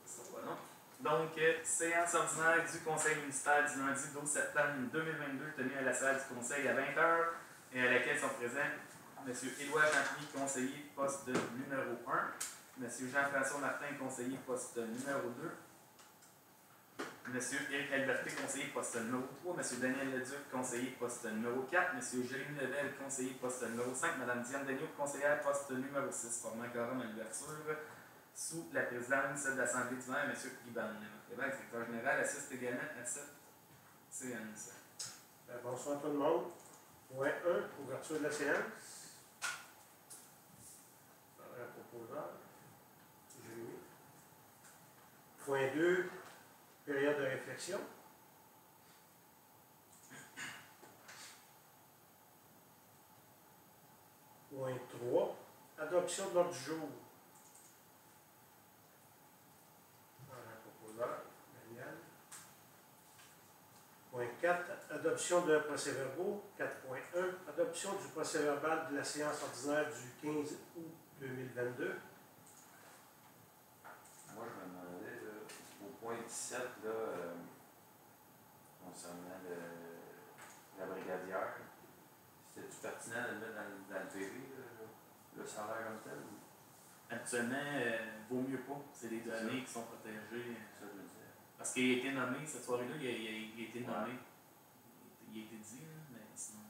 Ça va, non? Donc, séance ordinaire du Conseil municipal du lundi 12 septembre 2022, tenue à la salle du Conseil à 20h, et à laquelle sont présents M. Éloi Champigny, conseiller poste numéro 1, M. Jean-François Martin, conseiller poste numéro 2, M. Éric Alberté, conseiller poste numéro 3, M. Daniel Leduc, conseiller poste numéro 4, M. Jérémy Level, conseiller poste numéro 5, Mme Diane Dagneau, conseillère poste numéro 6, formant quorum à l'ouverture, sous la présidence de l'Assemblée du maire, M. Guiban. Le secrétaire général assiste également à cette séance. Bonsoir tout le monde. Point 1, ouverture de la séance. Proposeur. Jérémy. Point 2, période de réflexion. Point 3, adoption de l'ordre du jour. Proposeur, Daniel. Point 4, adoption de procès-verbaux. 4.1, adoption du procès-verbal de la séance ordinaire du 15 août 2022. Moi, je me demandais, au point 17, là, concernant la brigadière, c'était-tu pertinent de le mettre dans le PV, le salaire comme tel? Ou? Actuellement, vaut mieux pas. C'est des données qui sont protégées. Ça, je veux dire. Parce qu'il a été nommé, cette soirée-là, il a été nommé. Ouais. Il a été dit, là, mais sinon,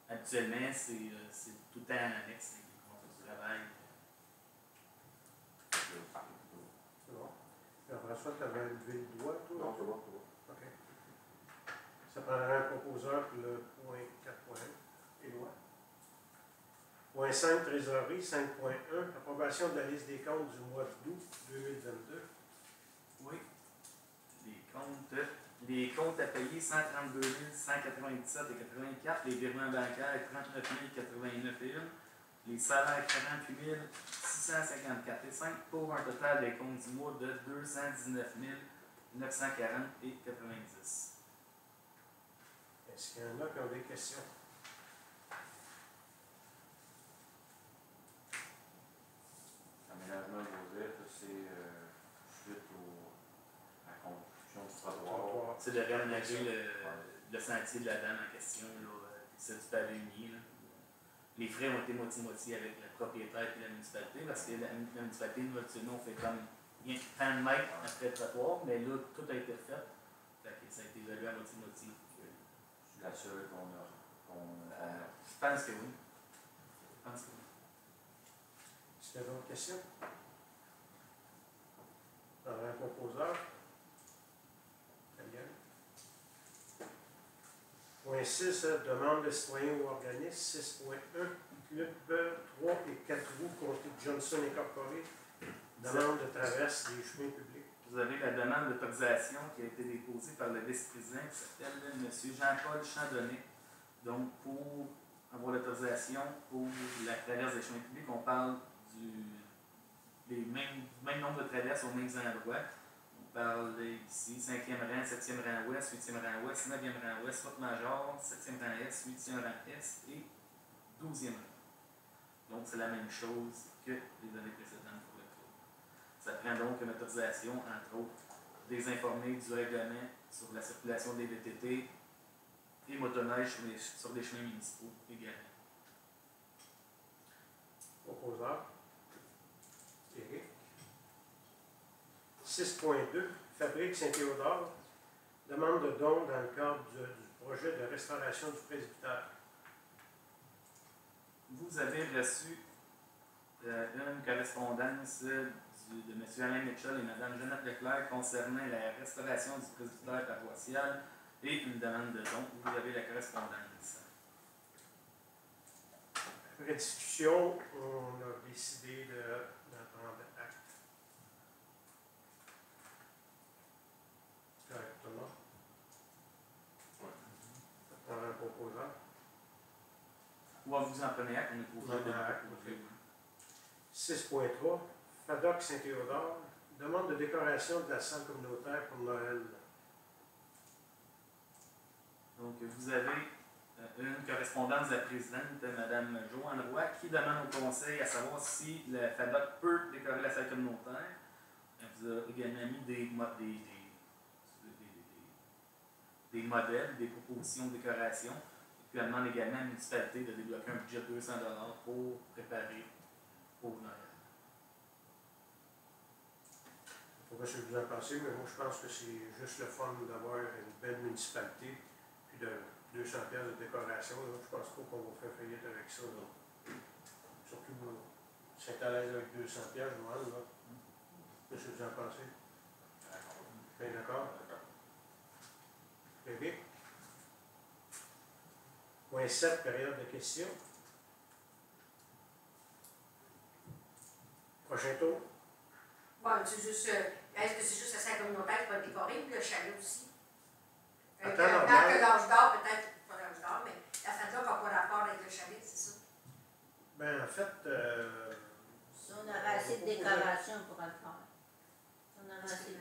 actuellement, c'est tout le temps en annexe, les contrats de travail. C'est bon. Jean-François, tu avais levé le doigt, toi? Non, c'est bon. OK. Ça prendrait un proposeur pour le point 4.1. Éloi. Point 5, trésorerie. 5.1, approbation de la liste des comptes du mois d'août 2022. Oui. Les comptes à payer, 132 197 et 84. Les virements bancaires, 39 089 et 1. Les salaires, 48 654 et 5, pour un total des comptes du mois de 219 940 et 90. Est-ce qu'il y en a qui ont des questions? Aménagement de Joseph, c'est suite à la construction du trottoir. C'est de réaménager le sentier de la dame en question, c'est du pavé uni. Là. Les frais ont été moitié-moitié avec le propriétaire et la municipalité, parce que la municipalité, nous, actuellement, on fait comme 30 mètres après le trottoir, mais là, tout a été fait. Fait que ça a été évalué à moitié-moitié. C'est la seule qu'on a. Je pense que oui. Je pense que oui. Est-ce qu'il y a d'autres questions? Un proposeur? Daniel. Point 6, demande de citoyens ou organismes. 6.1, Club 3 et 4 roues, comté de Johnson Incorporé. Demande de traverse des chemins publics. Vous avez la demande d'autorisation qui a été déposée par le vice-président qui s'appelle M. Jean-Paul Chandonnet. Donc, pour avoir l'autorisation pour la traverse des chemins publics, on parle du même nombre de traverses aux mêmes endroits. On parle ici 5e rang, 7e rang ouest, 8e rang ouest, 9e rang ouest, route majeure, 7e rang est, 8e rang est et 12e rang. Donc, c'est la même chose que les données précédentes pour le tour. Ça prend donc une autorisation, entre autres, des informés du règlement sur la circulation des VTT et motoneiges sur des chemins municipaux également. Proposeur. Éric. 6.2, Fabrique Saint-Théodore. Demande de don dans le cadre du projet de restauration du presbytère. Vous avez reçu une correspondance de M. Alain Mitchell et Mme Jeannette Leclerc concernant la restauration du presbytère paroissial et une demande de don. Vous avez la correspondance. Après discussion, on a décidé d'en prendre acte. Correctement. On a un proposeur. Ou vous en prenez acte, on est trouvé de acte. proposer. 6.3, FADOC Saint-Théodore. Demande de décoration de la salle communautaire pour Noël. Donc, vous avez une correspondance de la présidente, Mme Joanne Roy, qui demande au conseil à savoir si le FADOC peut décorer la salle communautaire. Elle vous a également mis des modèles, des propositions de décoration. Et puis elle demande également à la municipalité de débloquer un budget de 200 $ pour préparer pour Noël. Je ne sais pas ce que vous en pensez, mais moi je pense que c'est juste le fun d'avoir une belle municipalité puis de 200 $ de décoration. Là. Je pense pas qu'on va faire faillite avec ça. Là. Surtout si vous êtes à l'aise avec 200 $, Joanne, là. Qu'est-ce que vous en pensez? Bien d'accord? Très bien. Point 7, période de questions. Prochain tour. Bon, c'est juste, est-ce que c'est juste la salle communautaire qui va être décorée, puis le chalet aussi? Attends, Dans non, que l'âge d'or, peut-être pas l'âge d'or, mais la FADOC n'a pas rapport avec le chalet, c'est ça? Ben, en fait, Si on aurait assez de décoration, on pourra le faire. Si on aurait assez de...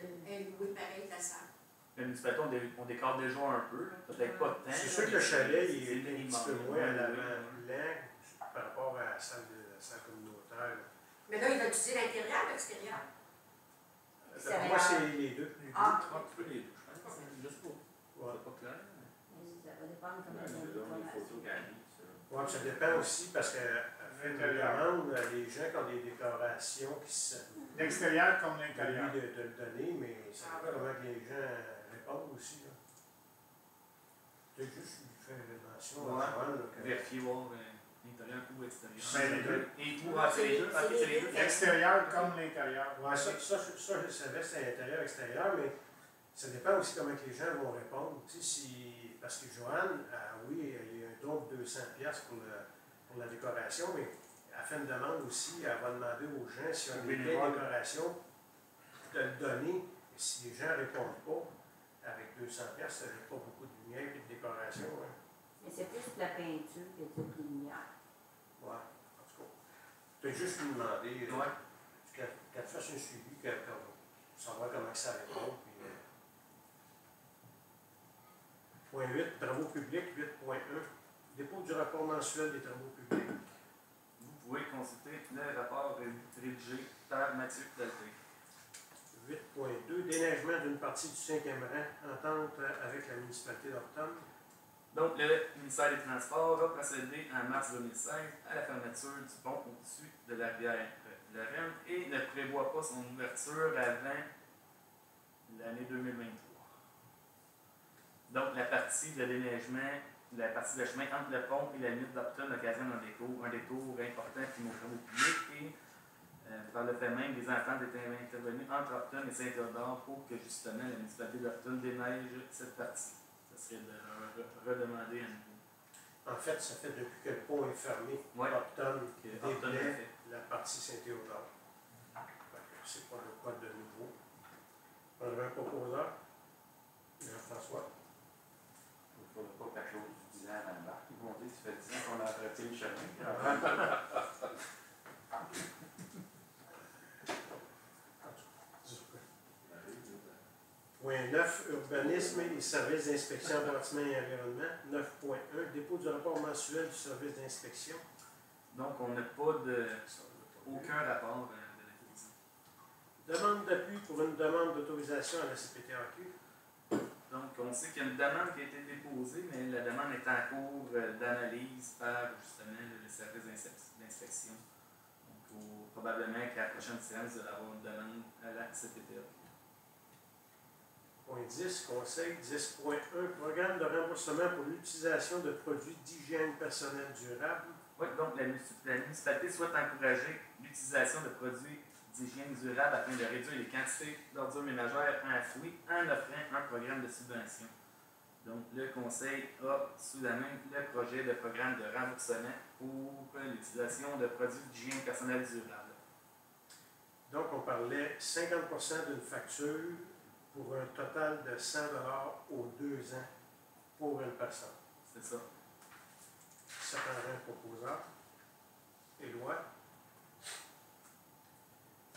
Oui, pareil, la salle. La municipalité, on décore déjà un peu, peut-être pas tant. c'est sûr que le chalet il c'est est un minimum. petit peu moins à l'avant Oui. blanc par rapport à la salle communautaire. Mais là, il va utiliser l'intérieur ou l'extérieur? Pour moi, c'est les deux. Ah. Un peu les deux, je pense. Je sais pas. Ouais. C'est pas clair. Ça va dépendre comment Ouais, ils ont c'est là, les décoration. photos gagnent, ça. Ouais, ça dépend aussi parce que fait une demande, les gens qui ont des décorations qui se L'extérieur comme lui l'intérieur. de le donner, mais ça dépend comment que les gens répondent aussi. Là. Peut-être juste lui faire mention Ouais. à Joanne, là, que- Vérifier, voir l'intérieur ou extérieur. Ben, les deux. Et tout, ah, c'est les deux. Ok, c'est les deux. L'extérieur comme l'intérieur. Ouais, ça, je savais, c'est intérieur-extérieur, mais ça dépend aussi comment que les gens vont répondre. Tu sais, parce que Joanne, oui, il y a un don de 200 $ pour la décoration, mais elle fait une demande aussi, elle va demander aux gens s'il y a des Bénévole. décorations, de le donner. Et si les gens ne répondent pas, avec 200 $, ça n'a pas beaucoup de lumière et de décoration. Hein. Mais c'est plus de la peinture que de la lumière. Ouais, en tout cas. Peut-être juste lui demander Ouais. qu'elle fasse un suivi, qu'elle savoir comment ça répond. Puis, Point 8, travaux publics, 8.1. Dépôt du rapport mensuel des travaux publics. Vous pouvez consulter le rapport rédigé par Mathieu Dalté. 8.2, déneigement d'une partie du 5e rang, entente avec la municipalité d'Orton. Donc, le ministère des Transports a procédé en mars 2016 à la fermeture du pont au-dessus de la rivière Lorraine et ne prévoit pas son ouverture avant l'année 2023. Donc, la partie de déneigement, la partie de chemin entre le pont et la limite d'Orton occasionne un détour important qui nos travaux publics et par le fait même, les enfants étaient intervenus entre Orton et Saint-Théodore pour que justement la municipalité d'Orton déneige cette partie. Ça serait de leur redemander à nouveau. En fait, ça fait depuis que le pont est fermé, Ouais. Orton Que Orton a déblaye fait. la partie Saint-Théodore. C'est pas le quoi de nouveau. On avait un proposeur, Jean-François. Il ne faudra pas quelque chose du 10 ans dans le bac. Ils vont dire que ça fait 10 ans qu'on a entretenu le chemin. Point 9, urbanisme et services d'inspection bâtiment et environnement. 9.1, dépôt du rapport mensuel du service d'inspection. Donc, on n'a pas aucun rapport de la crise. Demande d'appui pour une demande d'autorisation à la CPTAQ. Donc, on sait qu'il y a une demande qui a été déposée, mais la demande est en cours d'analyse par justement le service d'inspection. Donc, probablement qu'à la prochaine séance, vous allez avoir une demande à la CPTAQ. Point 10, conseil 10.1, programme de remboursement pour l'utilisation de produits d'hygiène personnelle durable. Oui, donc la municipalité souhaite encourager l'utilisation de produits d'hygiène durable afin de réduire les quantités d'ordures ménagères enfouies en offrant un programme de subvention. Donc, le conseil a sous la main le projet de programme de remboursement pour l'utilisation de produits d'hygiène personnelle durable. Donc, on parlait 50% d'une facture pour un total de 100 $ aux 2 ans pour une personne. C'est ça. Ça prendrait un proposeur. Éloi.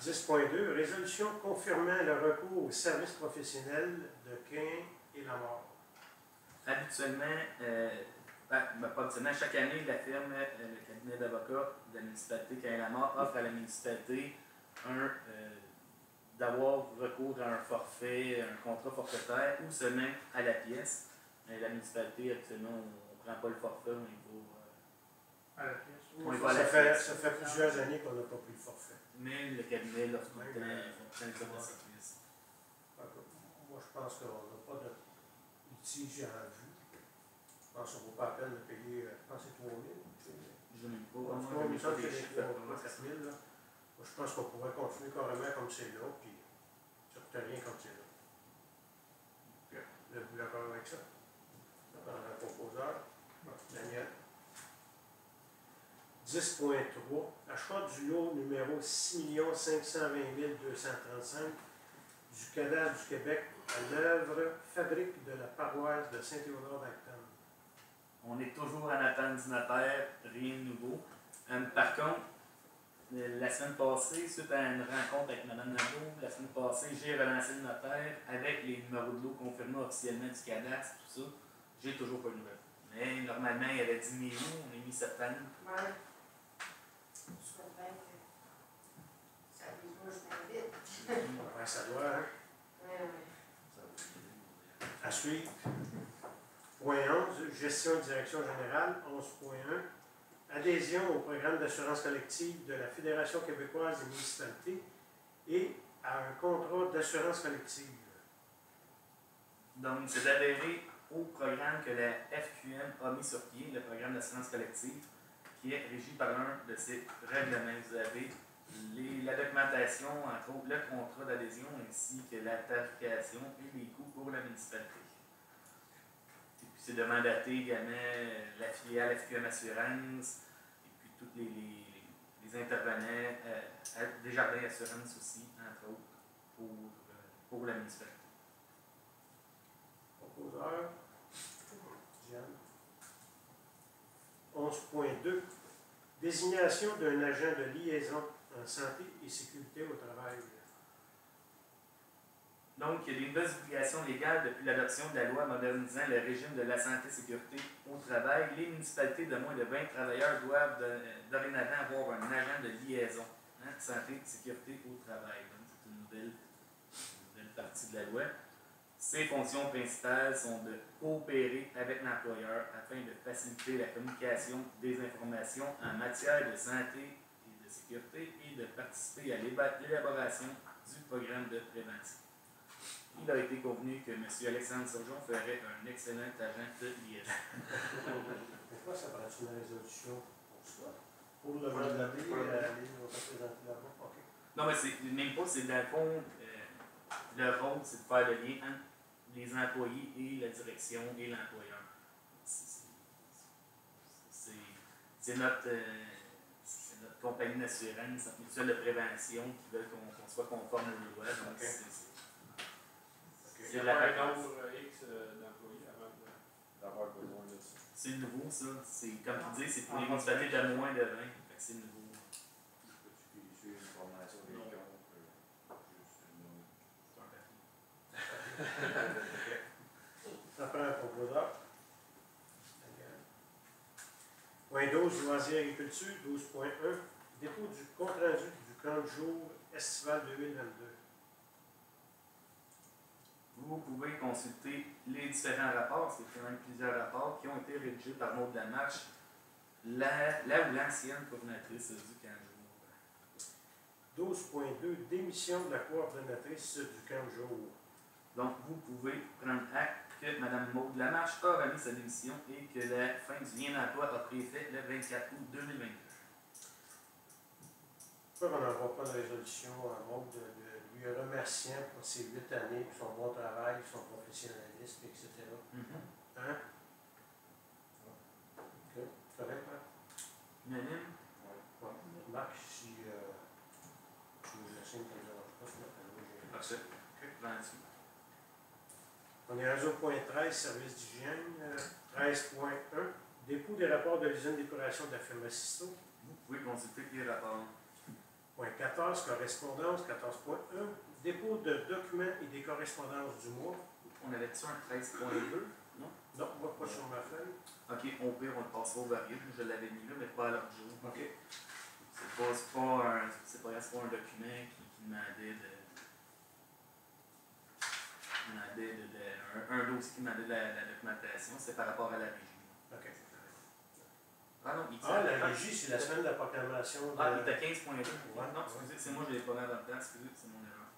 10.2, résolution confirmant le recours au service professionnel de Quin et la mort. Habituellement, Pas habituellement, chaque année, la firme, le cabinet d'avocats de la municipalité, quand la mort, offre à la municipalité d'avoir recours à un forfait, un contrat forfaitaire ou se mettre à la pièce. Mais la municipalité, actuellement, on ne prend pas le forfait, on y va. À la pièce. On y va à la Ça pièce. fait plusieurs années qu'on n'a pas pris le forfait. Mais le cabinet, lorsqu'on Oui, prend mais- le temps de service. Moi, je pense qu'on n'a pas de litige en vue. Je pense qu'on ne vaut pas la peine de payer, je pense que c'est 3 000. Je n'ai pas. En tout cas, il me semble que c'est 4 000. Là. Moi, je pense qu'on pourrait continuer carrément comme c'est là, puis ça ne coûte rien comme c'est là. Vous êtes d'accord avec ça? Un proposeur. Daniel. 10.3. Achat du lot numéro 6 520 235 du cadastre du Québec à l'œuvre fabrique de la paroisse de Saint-Théodore-d'Acton. On est toujours en attente du notaire, rien de nouveau. Par contre, la semaine passée, suite à une rencontre avec Mme Nadeau, la semaine passée, j'ai relancé le notaire avec les numéros de lot confirmés officiellement du cadastre, tout ça. J'ai toujours pas de nouvelles. Mais normalement, il avait dit mi-août, on est mi-septembre. Ouais. Je souhaite bien que ça brise moi je m'invite. Ouais, ça doit, hein? Ouais. À suivre. Point 11, gestion et direction générale. 11.1, adhésion au programme d'assurance collective de la Fédération québécoise des municipalités et à un contrat d'assurance collective. Donc, c'est d'adhérer au programme que la FQM a mis sur pied, le programme d'assurance collective, qui est régi par l'un de ses règlements. Vous avez la documentation, entre autres, le contrat d'adhésion, ainsi que la tarification et les coûts pour la municipalité. Et puis, c'est de mandater également la filiale FQM Assurance, et puis tous les intervenants, Desjardins Assurance aussi, entre autres, pour la municipalité. Proposeur. Jeanne. 11.2, désignation d'un agent de liaison en santé et sécurité au travail. Donc, il y a des nouvelles obligations légales depuis l'adoption de la loi modernisant le régime de la santé et sécurité au travail. Les municipalités de moins de 20 travailleurs doivent dorénavant avoir un agent de liaison, santé et sécurité au travail. Donc, c'est une nouvelle partie de la loi. Ses fonctions principales sont de coopérer avec l'employeur afin de faciliter la communication des informations en matière de santé et de sécurité et de participer à l'élaboration du programme de prévention. Il a été convenu que M. Alexandre Saujon ferait un excellent agent de liaison. Pourquoi ça prend une résolution pour soi? Pour le mandater, aller représenter là-bas? OK. Non, mais c'est même pas, c'est dans le fond, le rôle, c'est de faire le lien entre les employés et la direction et l'employeur. C'est notre compagnie d'assurance, notre mutuelle de prévention qui veut qu'on soit conforme aux lois. Donc, Okay. c'est la réponse. X d'employés avant D'avoir besoin de ça. C'est nouveau, ça. C'est, comme tu dis, c'est pour les municipalités de moins de 20. Fait que c'est nouveau. Peux-tu suivre une formation des Non. comptes? Juste une... C'est un papier. Ça prend un proposeur. Point 12, loisirs et agriculture. 12.1, dépôt du compte rendu du camp de jour estival 2022. Vous pouvez consulter les différents rapports, c'est quand même plusieurs rapports qui ont été rédigés par Maud Lamarche, la ou l'ancienne coordonnatrice du camp de jour. 12.2, démission de la coordonnatrice du camp de jour. Donc, vous pouvez prendre acte que Mme Maud Lamarche a remis sa démission et que la fin du lien d'emploi a pris effet le 24 août 2022. Pourquoi on n'envoie pas de résolution à Maud de lui remerciant pour ses 8 années, pour son bon travail, son professionnalisme, etc. Hein? OK. Correct, hein? Unanime? Ouais. Marc, si tu nous assignes comme ça, je pense que Parfait. Vendu. on est rendu au point 13, service d'hygiène. 13.1, dépôt des rapports de l'usine d'épuration de la firme Assisto. Vous pouvez consulter les rapports. Point 14, correspondance. 14.1, dépôt de documents et des correspondances du mois. On avait-tu un 13.2? Non? Non, moi, pas pas sur ma feuille. Ok, au pire, on le passera au variable. Je l'avais mis là, mais pas à l'autre jour. OK. C'est pas un document qui demandait un dossier qui demandait de la documentation, c'est par rapport à la régie. OK. Ah non, La régie, c'est la semaine de la proclamation. Ah, il était 15.2. Ouais. Non, excusez, c'est moi, je l'ai pas mis dans le temps, excusez, c'est mon erreur.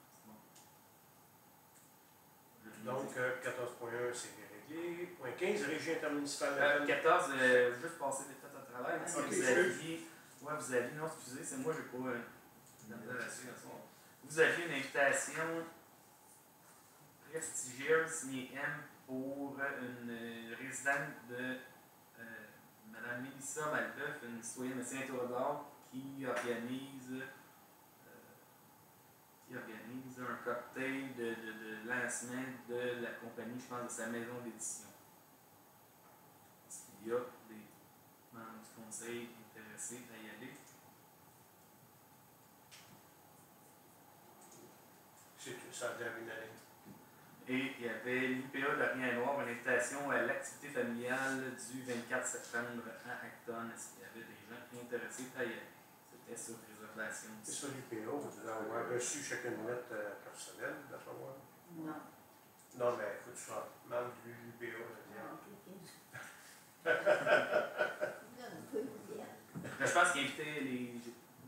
C'est bon. Donc, 14.1, c'est réglé. Point 15, régie intermunicipale. 14, juste passer des têtes à travail. Parce que Ok, vous aviez, non, excusez, c'est moi, j'ai pas vous aviez une invitation prestigieuse signée M pour une résidente de Mme Mélissa Malbeuf, une citoyenne de Saint-Théodore, qui organise un cocktail de lancement de la compagnie, je pense, de sa maison d'édition. Est-ce qu'il y a des membres du conseil intéressés à y aller? C'est tout ça, de la unanime. Et il y avait l'IPA de Rien-Noir, une invitation à l'activité familiale du 24 septembre à Acton. Est-ce qu'il y avait des gens intéressés à y aller? C'était sur réservation. C'est sur l'IPA, vous devez avoir reçu chacune une lettre personnelle, d'après moi. Non. Non, mais il faut que tu sois membre de l'IPA, je veux dire. Je pense qu'il invitait les.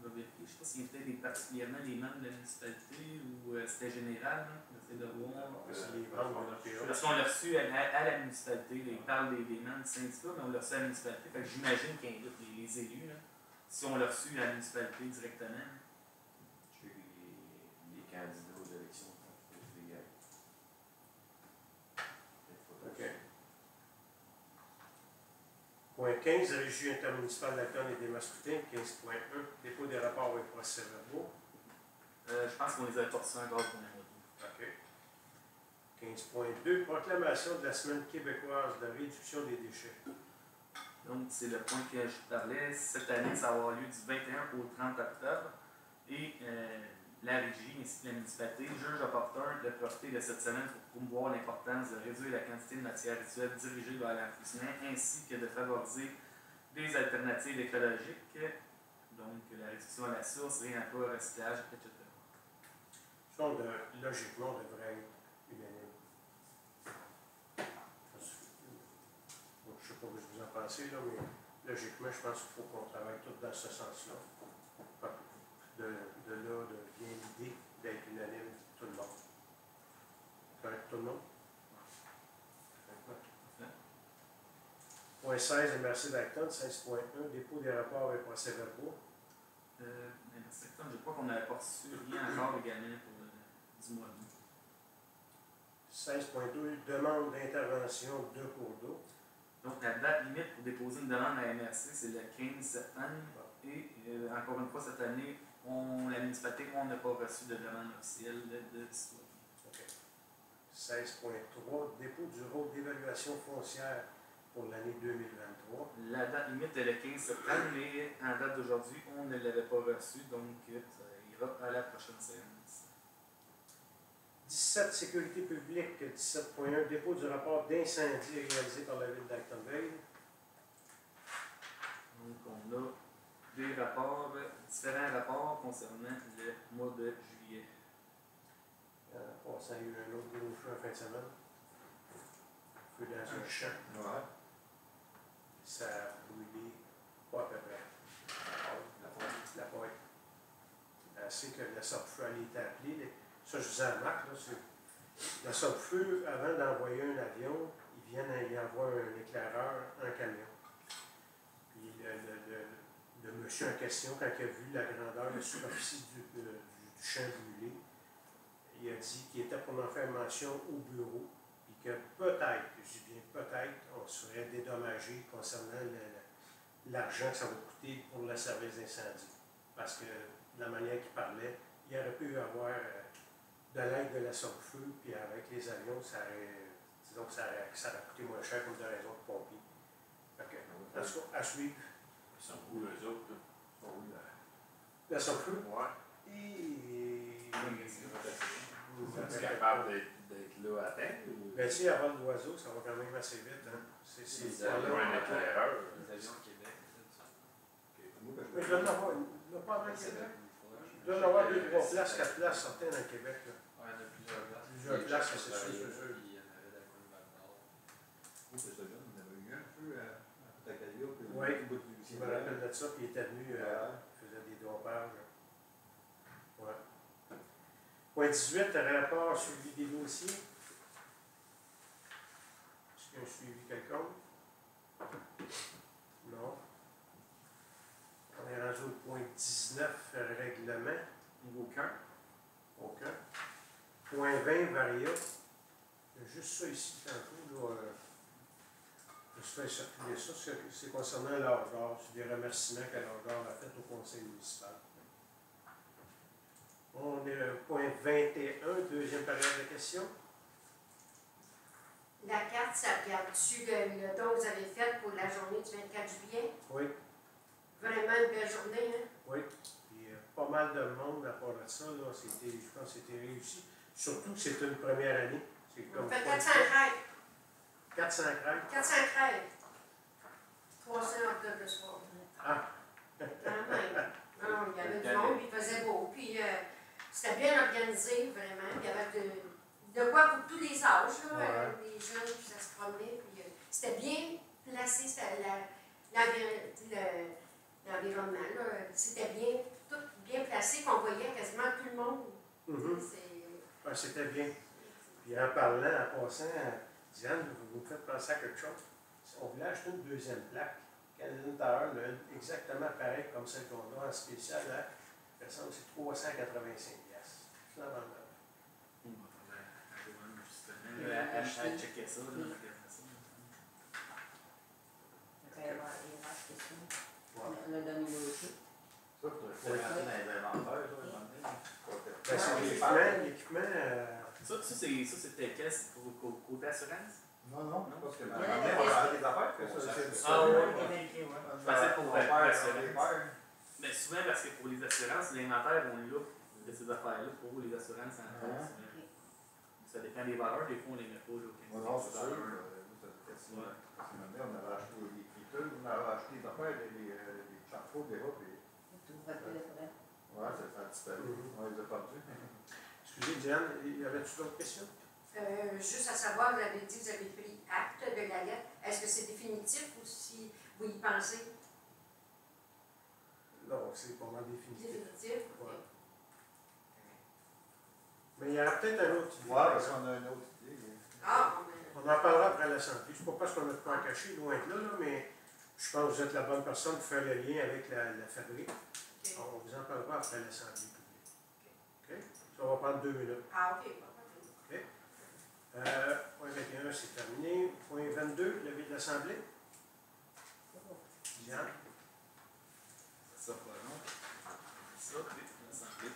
Je vais vérifier, je sais pas s'il invitait particulièrement les membres de la municipalité ou c'était général. J'essaie de voir. C'est les membres de l'IPA. Parce qu'on l'a reçu à la municipalité, là, ils parlent des membres du syndicat, mais on l'a reçu à la municipalité. Fait que j'imagine qu'ils invitent les élus, là, si on l'a reçu à la municipalité directement. Je sais que les candidats aux élections, c'est légal. OK. Point 15, régie intermunicipale d'Acton et des Mascoutins. 15.1, dépôt des rapports et procès-verbaux. Je pense qu'on les avait pas reçus encore pour la moitié. OK. 15.2, proclamation de la semaine québécoise de réduction des déchets. Donc, c'est le point que je parlais. Cette année, ça va avoir lieu du 21 au 30 octobre. Et la régie ainsi que la municipalité jugent opportun de profiter de cette semaine pour promouvoir l'importance de réduire la quantité de matières rituelles dirigées vers l'enfouissement ainsi que de favoriser des alternatives écologiques, donc la réduction à la source, réemploi, recyclage, etc. Donc, logiquement, on devrait être unanime. Bon, je ne sais pas ce que vous en pensez, là, mais logiquement, je pense qu'il faut qu'on travaille tous dans ce sens-là. De là, vient l'idée d'être unanime tout le monde. Correct, tout le monde? Point 16, MRC d'Acton, 16.1, dépôt des rapports et procès-verbaux. Je crois qu'on n'avait pas reçu rien encore également pour du mois d'août. 16.2, demande d'intervention de cours d'eau. Donc, la date limite pour déposer une demande à MRC, c'est le 15 septembre. Et encore une fois, cette année, la municipalité, on n'a pas reçu de demande officielle de citoyen. OK. 16.3, dépôt du rôle d'évaluation foncière pour l'année 2023. La date limite est le 15 septembre, mais en date d'aujourd'hui, on ne l'avait pas reçu, donc ça ira à la prochaine séance. 17, sécurité publique, 17.1, dépôt du rapport d'incendie réalisé par la ville d'Actonville. Donc, on a des rapports, différents rapports concernant le mois de juillet. Ça a eu un autre gros feu en fin de semaine. Feu dans un champ. Ouais. Ça a brûlé pas à peu près. La poêle. Assez que la sorte-feu a été appelée. Ça, je vous en remarque, là, c'est la sorte-feu, avant d'envoyer un avion, ils viennent y avoir un éclaireur, un camion. Puis le monsieur en question, quand il a vu la grandeur, la superficie du champ brûlé, il a dit qu'il était pour en faire mention au bureau, puis que peut-être, je dis bien peut-être, on serait dédommagé concernant l'argent que ça va coûter pour le service d'incendie. Parce que de la manière qu'il parlait, il aurait pu avoir de l'aide de la sorte-feu, puis avec les avions, ça aurait coûté moins cher comme de raison de pompiers. OK. À suivre. Ils sont où eux autres, là? Ils sont où, là? La sorte-feu? Ouais. Et... Es-tu capable d'être là à temps? Ben, tu sais, à vol d'oiseau, ça va quand même assez vite. Hein. C'est C'est un éclaireur. Les avions au Québec, c'est ça. Mais il doit y en avoir, il n'y en a pas avant Québec. Il doit y en avoir 2, 3 places, 4 places certaines à Québec. Là. Ouais, il y en a plusieurs places. Plusieurs places, c'est sûr. Puis il y en avait dans le coin de Val-d'Or. C'est ça, on avait eu un peu à Patacalia, puis Oui, au bout du je me rappelle de ça, puis il était venu, il faisait des dompages. Ouais. Point 18, rapport suivi des dossiers. Est-ce qu'il y a un suivi quelconque? Non. On est rendu au point 19, règlement. Aucun. Aucun. Point 20, varia. Il y a juste ça ici, tantôt, là. Je fais circuler ça. C'est concernant l'âge d'or. C'est des remerciements que l'âge d'or a fait au conseil municipal. On est au point 21, deuxième période de questions. La carte, ça regarde-tu le don que vous avez fait pour la journée du 24 juillet? Oui, Vraiment une belle journée, hein? oui. Puis, pas mal de monde à part de ça, là. Je pense que c'était réussi. Surtout que c'est une première année. C'est comme On fait pas 400 crêpes. 400 crêpes. 400 crêpes. 300 hors d'œuvre le soir. Ah, Quand même. Non, il y avait du monde, puis il faisait beau. Puis c'était bien organisé, vraiment. Il y avait de quoi pour tous les âges, là. Ouais. Les jeunes, puis ça se promenait. Puis c'était bien placé, c'était l'environnement, là. C'était bien, tout bien placé, qu'on voyait quasiment tout le monde. mhm. C'est- C'était bien. Puis en parlant, en passant, Diane, vous me faites penser à quelque chose. On voulait acheter une deuxième plaque. Canadian Tower, là, exactement pareil comme celle qu'on a en spécial, là. Personne, c'est 385$. Finalement. Elle checkait ça, là, elle regardait ça. Il va y avoir des rares questions. Ouais. On a donné l'autre. Ça, il faudrait rentrer dans les inventaires, là, à un moment donné. Ben, c'est l'équipement. Ça, c'était quel? C'est pour côté assurance? Non, non, parce que Il y on en a va des parler des affaires, que ça, c'est Ah, ouais. Je pensais pour l'assurance. l'assurance. Mais souvent, parce que pour les assurances, l'inventaire, on est là de ces affaires-là. Pour vous, les assurances, ça dépend des valeurs. Des fois, on les met pas. Là, Non, c'est sûr. Ouais. Parce que maintenant, on avait acheté des piqueuses, on avait acheté des affaires, des chapeaux, des robes, et Tout va être là. ouais, ça a disparu. On les a perdus. Excusez, Diane, y avait-tu d'autres questions? juste à savoir, vous avez dit que vous avez pris acte de la lettre. Est-ce que c'est définitif ou si vous y pensez? Non, c'est pas mal définitif. Définitif? Ouais. Mais il y aura peut-être un autre idée. Ouais, parce qu'on a une autre idée. Ah, bon, ben, On en parlera après l'Assemblée. C'est pas parce qu'on n'a pas en caché, loin de là, mais je pense que vous êtes la bonne personne pour faire le lien avec la fabrique. ok. On vous en parlera après l'Assemblée publique. OK? Ça va prendre 2 minutes. Ah, ok. Point 21, c'est terminé. Point 22, levé de l'Assemblée. Diane? Ça, pas long. Ça, l'assemblée.